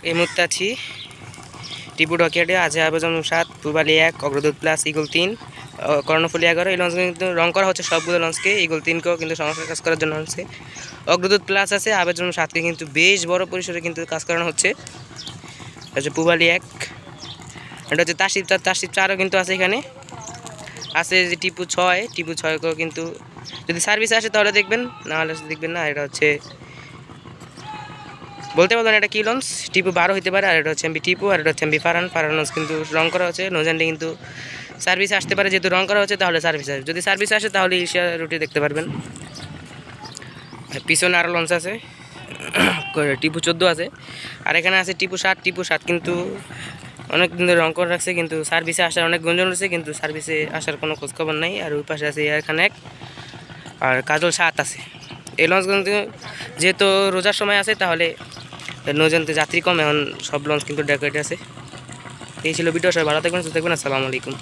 এই মুহূর্তে আছি টিপু ডকিয়ার্ডে। আছে আবেদন 7, পূবালি 1, অগ্রদূত প্লাস, ইগল 3, কর্ণফুলি 11। এই লঞ্চ কিন্তু রং করা হচ্ছে সবগুলো লঞ্চকে। ইগল 3কেও কিন্তু সংস্কার কাজ করার জন্য হচ্ছে। অগ্রদূত প্লাস আছে, আবেদন 7কে কিন্তু বেশ বড় পরিসরে কিন্তু কাজ করানো হচ্ছে। হচ্ছে পূবালি 1, এটা হচ্ছে তাসিফ 4ও কিন্তু আছে এখানে। আছে যে টিপু 6, টিপু 6কেও কিন্তু যদি সার্ভিসে আসে তাহলে দেখবেন, না হলে দেখবেন না। এটা হচ্ছে বলতে পারবেন এটা কী লঞ্চ, টিপু 12 হতে পারে। আর এটা হচ্ছে এমবি টিপু, আর এটা হচ্ছে এমবি ফারহান লঞ্চ কিন্তু রং করা হচ্ছে। নৌজানটি কিন্তু সার্ভিসে আসতে পারে, যেহেতু রং করা হচ্ছে তাহলে সার্ভিস আসবে। যদি সার্ভিসে আসে তাহলে এশিয়া রুটে দেখতে পারবেন। পিছনে আরও লঞ্চ আছে, টিপু 14 আছে। আর এখানে আছে টিপু 7। টিপু 7 কিন্তু অনেক দিন ধরে রং করে রাখছে, কিন্তু সার্ভিসে আসার অনেক গুঞ্জন রয়েছে, কিন্তু সার্ভিসে আসার কোনো খোঁজখবর নাই। আর ওই পাশে আছে এয়ারখান 1, আর কাজল 7 আছে। এই লঞ্চ কিন্তু যেহেতু রোজার সময় আছে তাহলে নৌজানতে যাত্রী কম, এখন সব লঞ্চ কিন্তু ডেকোরেট আছে। এই ছিল ভিডিও। সবাই ভালো থাকবেন, সুস্থ থাকবেন। আসসালামু আলাইকুম।